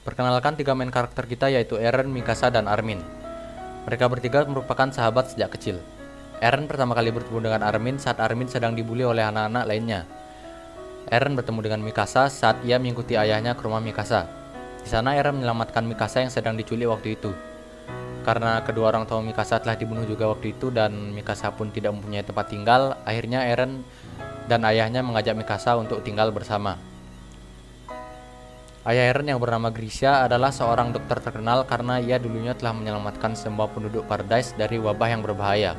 Perkenalkan tiga main karakter kita yaitu Eren, Mikasa, dan Armin. Mereka bertiga merupakan sahabat sejak kecil. Eren pertama kali bertemu dengan Armin saat Armin sedang dibully oleh anak-anak lainnya. Eren bertemu dengan Mikasa saat ia mengikuti ayahnya ke rumah Mikasa. Di sana Eren menyelamatkan Mikasa yang sedang diculik waktu itu. Karena kedua orang tua Mikasa telah dibunuh juga waktu itu dan Mikasa pun tidak mempunyai tempat tinggal, akhirnya Eren dan ayahnya mengajak Mikasa untuk tinggal bersama. Ayah Eren yang bernama Grisha adalah seorang dokter terkenal karena ia dulunya telah menyelamatkan semua penduduk Paradise dari wabah yang berbahaya.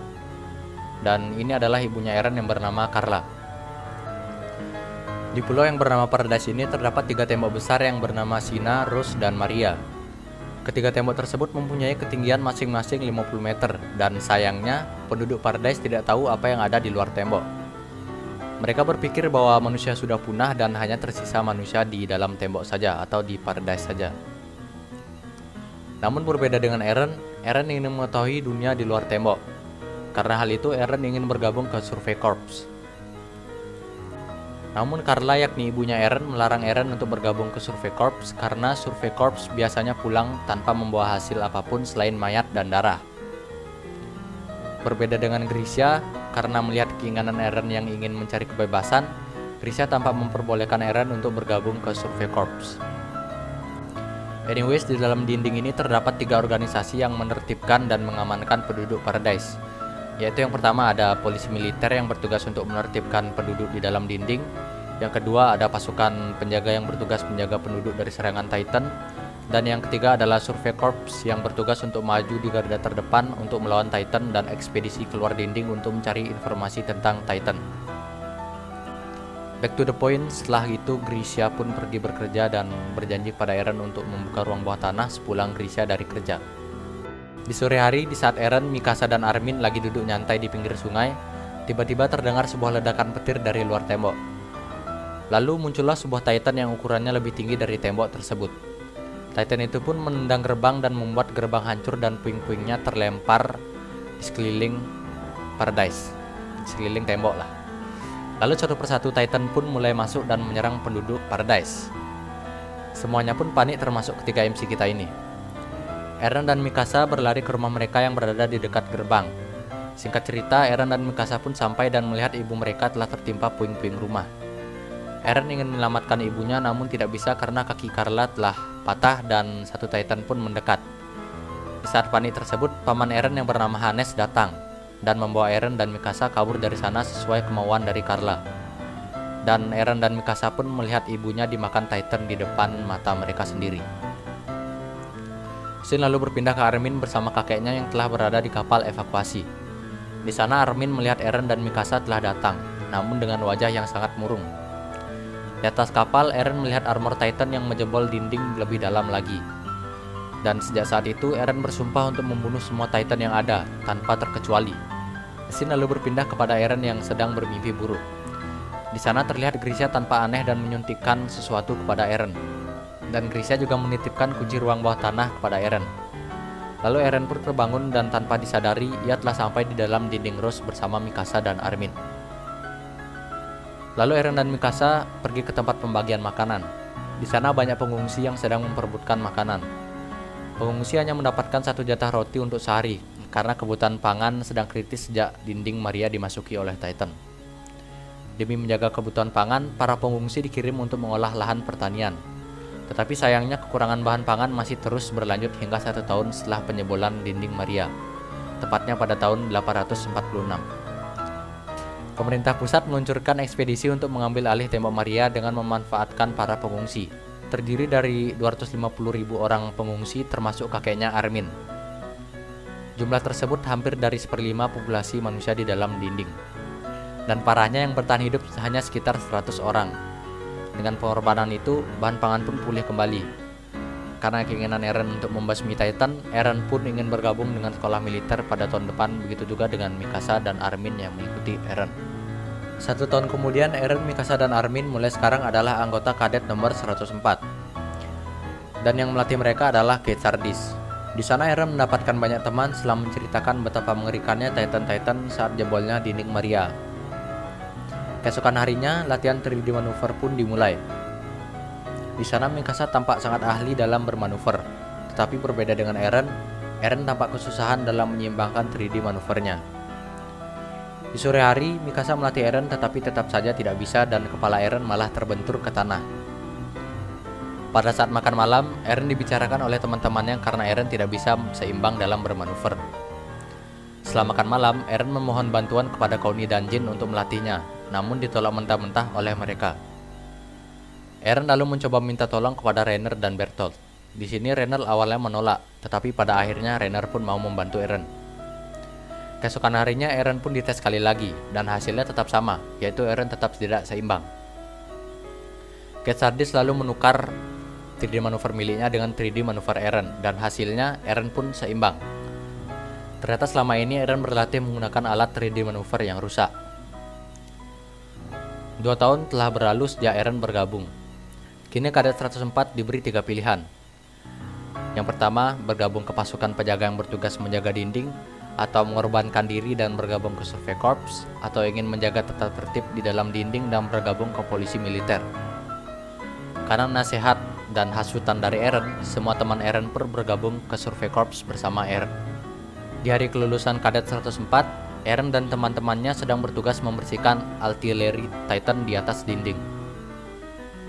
Dan ini adalah ibunya Eren yang bernama Carla. Di pulau yang bernama Paradise ini terdapat tiga tembok besar yang bernama Sina, Rose, dan Maria. Ketiga tembok tersebut mempunyai ketinggian masing-masing 50 meter dan sayangnya penduduk Paradise tidak tahu apa yang ada di luar tembok. Mereka berpikir bahwa manusia sudah punah dan hanya tersisa manusia di dalam tembok saja atau di Paradise saja. Namun berbeda dengan Eren ingin mengetahui dunia di luar tembok. Karena hal itu Eren ingin bergabung ke Survey Corps. Namun Carla yakni ibunya Eren melarang Eren untuk bergabung ke Survey Corps karena Survey Corps biasanya pulang tanpa membawa hasil apapun selain mayat dan darah. Berbeda dengan Grisha, karena melihat keinginan Eren yang ingin mencari kebebasan, Grisha tampak memperbolehkan Eren untuk bergabung ke Survey Corps. Anyways, di dalam dinding ini terdapat tiga organisasi yang menertibkan dan mengamankan penduduk Paradise. Yaitu yang pertama ada polisi militer yang bertugas untuk menertibkan penduduk di dalam dinding. Yang kedua ada pasukan penjaga yang bertugas menjaga penduduk dari serangan Titan. Dan yang ketiga adalah Survey Corps yang bertugas untuk maju di garda terdepan untuk melawan Titan dan ekspedisi keluar dinding untuk mencari informasi tentang Titan. Back to the point, setelah itu Grisha pun pergi bekerja dan berjanji pada Eren untuk membuka ruang bawah tanah sepulang Grisha dari kerja. Di sore hari, di saat Eren, Mikasa, dan Armin lagi duduk nyantai di pinggir sungai, tiba-tiba terdengar sebuah ledakan petir dari luar tembok. Lalu muncullah sebuah Titan yang ukurannya lebih tinggi dari tembok tersebut. Titan itu pun menendang gerbang dan membuat gerbang hancur dan puing-puingnya terlempar di sekeliling Paradise, di sekeliling tembok lah. Lalu satu persatu Titan pun mulai masuk dan menyerang penduduk Paradise. Semuanya pun panik termasuk ketiga MC kita ini. Eren dan Mikasa berlari ke rumah mereka yang berada di dekat gerbang. Singkat cerita, Eren dan Mikasa pun sampai dan melihat ibu mereka telah tertimpa puing-puing rumah. Eren ingin menyelamatkan ibunya namun tidak bisa karena kaki Carla telah patah dan satu Titan pun mendekat. Di saat panik tersebut, paman Eren yang bernama Hannes datang dan membawa Eren dan Mikasa kabur dari sana sesuai kemauan dari Carla. Dan Eren dan Mikasa pun melihat ibunya dimakan Titan di depan mata mereka sendiri. Scene lalu berpindah ke Armin bersama kakeknya yang telah berada di kapal evakuasi. Di sana Armin melihat Eren dan Mikasa telah datang, namun dengan wajah yang sangat murung. Di atas kapal, Eren melihat armor Titan yang menjebol dinding lebih dalam lagi. Dan sejak saat itu, Eren bersumpah untuk membunuh semua Titan yang ada, tanpa terkecuali. Scene lalu berpindah kepada Eren yang sedang bermimpi buruk. Di sana terlihat Grisha tanpa aneh dan menyuntikkan sesuatu kepada Eren. Dan Grisha juga menitipkan kunci ruang bawah tanah kepada Eren. Lalu Eren pun terbangun dan tanpa disadari, ia telah sampai di dalam dinding Rose bersama Mikasa dan Armin. Lalu Eren dan Mikasa pergi ke tempat pembagian makanan. Di sana banyak pengungsi yang sedang memperebutkan makanan. Pengungsi hanya mendapatkan satu jatah roti untuk sehari, karena kebutuhan pangan sedang kritis sejak dinding Maria dimasuki oleh Titan. Demi menjaga kebutuhan pangan, para pengungsi dikirim untuk mengolah lahan pertanian. Tetapi sayangnya kekurangan bahan pangan masih terus berlanjut hingga 1 tahun setelah penyebolan dinding Maria, tepatnya pada tahun 846. Pemerintah pusat meluncurkan ekspedisi untuk mengambil alih tembok Maria dengan memanfaatkan para pengungsi. Terdiri dari 250.000 orang pengungsi termasuk kakeknya Armin. Jumlah tersebut hampir dari 1/5 populasi manusia di dalam dinding. Dan parahnya yang bertahan hidup hanya sekitar 100 orang. Dengan pengorbanan itu, bahan pangan pun pulih kembali. Karena keinginan Eren untuk membasmi Titan, Eren pun ingin bergabung dengan sekolah militer pada tahun depan, begitu juga dengan Mikasa dan Armin yang mengikuti Eren. 1 tahun kemudian, Eren, Mikasa, dan Armin mulai sekarang adalah anggota kadet nomor 104. Dan yang melatih mereka adalah Kate Sardis. Di sana Eren mendapatkan banyak teman setelah menceritakan betapa mengerikannya Titan-Titan saat jebolnya dinding Maria. Keesokan harinya, latihan 3D manuver pun dimulai. Di sana Mikasa tampak sangat ahli dalam bermanuver, tetapi berbeda dengan Eren, Eren tampak kesusahan dalam menyeimbangkan 3D manuvernya. Di sore hari, Mikasa melatih Eren tetapi tetap saja tidak bisa dan kepala Eren malah terbentur ke tanah. Pada saat makan malam, Eren dibicarakan oleh teman-temannya karena Eren tidak bisa seimbang dalam bermanuver. Setelah makan malam, Eren memohon bantuan kepada Connie dan Jin untuk melatihnya, namun ditolak mentah-mentah oleh mereka. Eren lalu mencoba minta tolong kepada Reiner dan Bertolt. Di sini Reiner awalnya menolak, tetapi pada akhirnya Reiner pun mau membantu Eren. Keesokan harinya Eren pun dites sekali lagi, dan hasilnya tetap sama, yaitu Eren tetap tidak seimbang. Cat Sardis lalu menukar 3D manuver miliknya dengan 3D manuver Eren, dan hasilnya Eren pun seimbang. Ternyata selama ini Eren berlatih menggunakan alat 3D manuver yang rusak. 2 tahun telah berlalu sejak Eren bergabung. Kini Kadet 104 diberi 3 pilihan. Yang pertama, bergabung ke pasukan penjaga yang bertugas menjaga dinding, atau mengorbankan diri dan bergabung ke Survey Corps, atau ingin menjaga tata tertib di dalam dinding dan bergabung ke polisi militer. Karena nasihat dan hasutan dari Eren, semua teman Eren pun bergabung ke Survey Corps bersama Eren. Di hari kelulusan Kadet 104, Eren dan teman-temannya sedang bertugas membersihkan artileri Titan di atas dinding.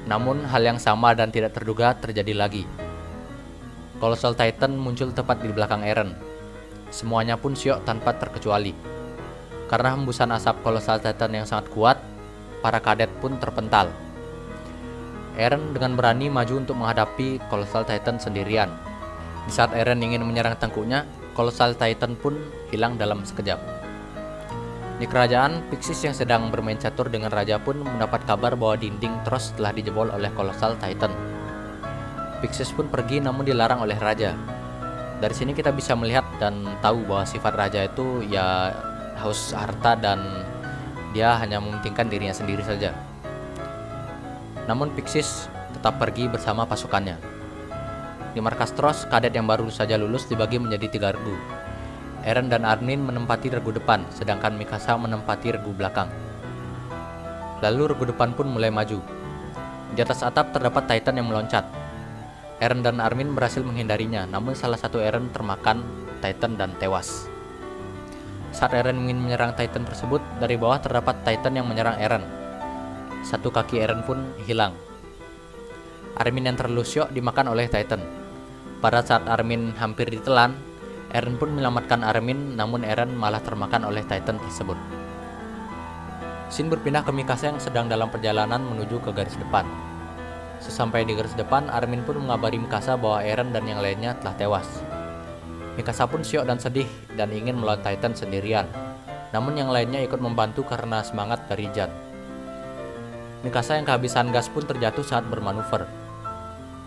Namun hal yang sama dan tidak terduga terjadi lagi. Colossal Titan muncul tepat di belakang Eren. Semuanya pun syok tanpa terkecuali. Karena hembusan asap Colossal Titan yang sangat kuat, para kadet pun terpental. Eren dengan berani maju untuk menghadapi Colossal Titan sendirian. Di saat Eren ingin menyerang tengkuknya, Colossal Titan pun hilang dalam sekejap. Di kerajaan, Pixis yang sedang bermain catur dengan raja pun mendapat kabar bahwa dinding Trost telah dijebol oleh Colossal Titan. Pixis pun pergi namun dilarang oleh raja. Dari sini kita bisa melihat dan tahu bahwa sifat raja itu ya haus harta dan dia hanya mementingkan dirinya sendiri saja. Namun Pixis tetap pergi bersama pasukannya. Di markas Trost, kadet yang baru saja lulus dibagi menjadi 3 regu. Eren dan Armin menempati regu depan, sedangkan Mikasa menempati regu belakang. Lalu regu depan pun mulai maju. Di atas atap terdapat Titan yang meloncat. Eren dan Armin berhasil menghindarinya, namun salah satu Eren termakan Titan dan tewas. Saat Eren ingin menyerang Titan tersebut, dari bawah terdapat Titan yang menyerang Eren. Satu kaki Eren pun hilang. Armin yang terlalu syok dimakan oleh Titan. Pada saat Armin hampir ditelan, Eren pun menyelamatkan Armin, namun Eren malah termakan oleh Titan tersebut. Scene berpindah ke Mikasa yang sedang dalam perjalanan menuju ke garis depan. Sesampai di garis depan, Armin pun mengabari Mikasa bahwa Eren dan yang lainnya telah tewas. Mikasa pun syok dan sedih dan ingin melawan Titan sendirian. Namun yang lainnya ikut membantu karena semangat dari Jan. Mikasa yang kehabisan gas pun terjatuh saat bermanuver.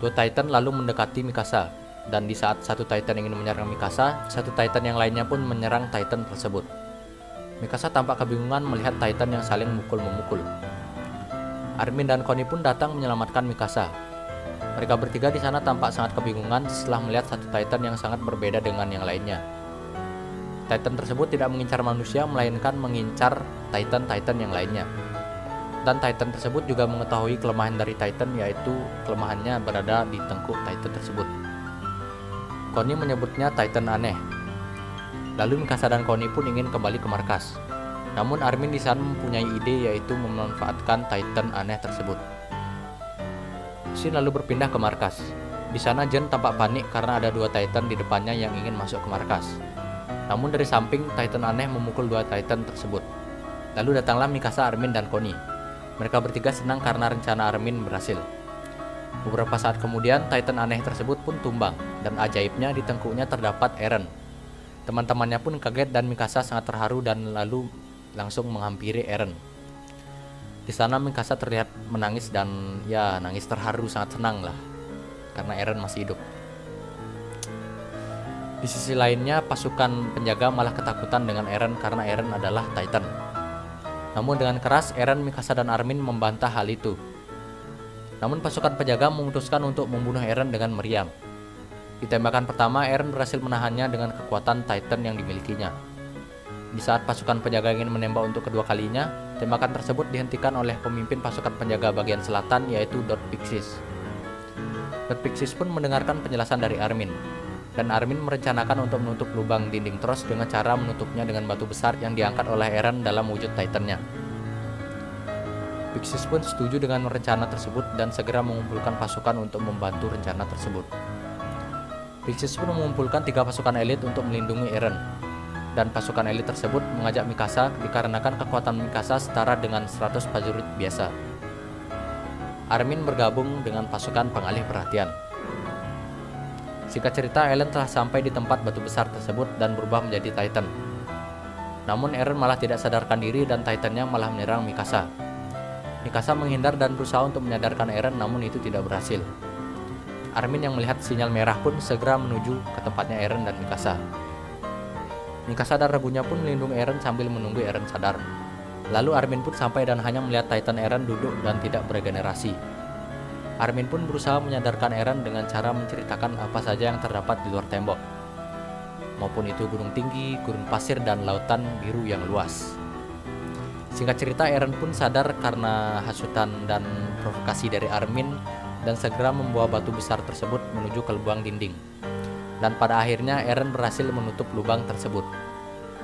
2 Titan lalu mendekati Mikasa. Dan di saat satu Titan ingin menyerang Mikasa, satu Titan yang lainnya pun menyerang Titan tersebut. Mikasa tampak kebingungan melihat Titan yang saling memukul. Armin dan Connie pun datang menyelamatkan Mikasa. Mereka bertiga di sana tampak sangat kebingungan setelah melihat satu Titan yang sangat berbeda dengan yang lainnya. Titan tersebut tidak mengincar manusia, melainkan mengincar Titan-Titan yang lainnya. Dan Titan tersebut juga mengetahui kelemahan dari Titan, yaitu kelemahannya berada di tengkuk Titan tersebut. Connie menyebutnya Titan aneh. Lalu Mikasa dan Connie pun ingin kembali ke markas. Namun Armin di sana mempunyai ide, yaitu memanfaatkan Titan aneh tersebut. Scene lalu berpindah ke markas. Di sana Jen tampak panik karena ada 2 Titan di depannya yang ingin masuk ke markas. Namun dari samping Titan aneh memukul 2 Titan tersebut. Lalu datanglah Mikasa, Armin, dan Connie. Mereka bertiga senang karena rencana Armin berhasil. Beberapa saat kemudian, Titan aneh tersebut pun tumbang, dan ajaibnya di tengkuknya terdapat Eren. Teman-temannya pun kaget dan Mikasa sangat terharu dan lalu langsung menghampiri Eren. Di sana Mikasa terlihat menangis dan ya nangis terharu, sangat senang lah, karena Eren masih hidup. Di sisi lainnya, pasukan penjaga malah ketakutan dengan Eren karena Eren adalah Titan. Namun dengan keras, Eren, Mikasa, dan Armin membantah hal itu. Namun pasukan penjaga memutuskan untuk membunuh Eren dengan meriam. Di tembakan pertama, Eren berhasil menahannya dengan kekuatan Titan yang dimilikinya. Di saat pasukan penjaga ingin menembak untuk kedua kalinya, tembakan tersebut dihentikan oleh pemimpin pasukan penjaga bagian selatan, yaitu Dot Pixis. Lord Pixis pun mendengarkan penjelasan dari Armin, dan Armin merencanakan untuk menutup lubang dinding Tross dengan cara menutupnya dengan batu besar yang diangkat oleh Eren dalam wujud Titannya. Pixis pun setuju dengan rencana tersebut dan segera mengumpulkan pasukan untuk membantu rencana tersebut. Pixis pun mengumpulkan 3 pasukan elit untuk melindungi Eren, dan pasukan elit tersebut mengajak Mikasa dikarenakan kekuatan Mikasa setara dengan 100 prajurit biasa. Armin bergabung dengan pasukan pengalih perhatian. Singkat cerita, Eren telah sampai di tempat batu besar tersebut dan berubah menjadi Titan. Namun Eren malah tidak sadarkan diri dan Titannya malah menyerang Mikasa. Mikasa menghindar dan berusaha untuk menyadarkan Eren, namun itu tidak berhasil. Armin yang melihat sinyal merah pun segera menuju ke tempatnya Eren dan Mikasa. Mikasa dan regunya pun melindungi Eren sambil menunggu Eren sadar. Lalu Armin pun sampai dan hanya melihat Titan Eren duduk dan tidak beregenerasi. Armin pun berusaha menyadarkan Eren dengan cara menceritakan apa saja yang terdapat di luar tembok, maupun itu gunung tinggi, gurun pasir, dan lautan biru yang luas. Singkat cerita, Eren pun sadar karena hasutan dan provokasi dari Armin dan segera membawa batu besar tersebut menuju ke lubang dinding. Dan pada akhirnya Eren berhasil menutup lubang tersebut.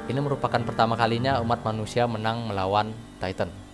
Ini merupakan pertama kalinya umat manusia menang melawan Titan.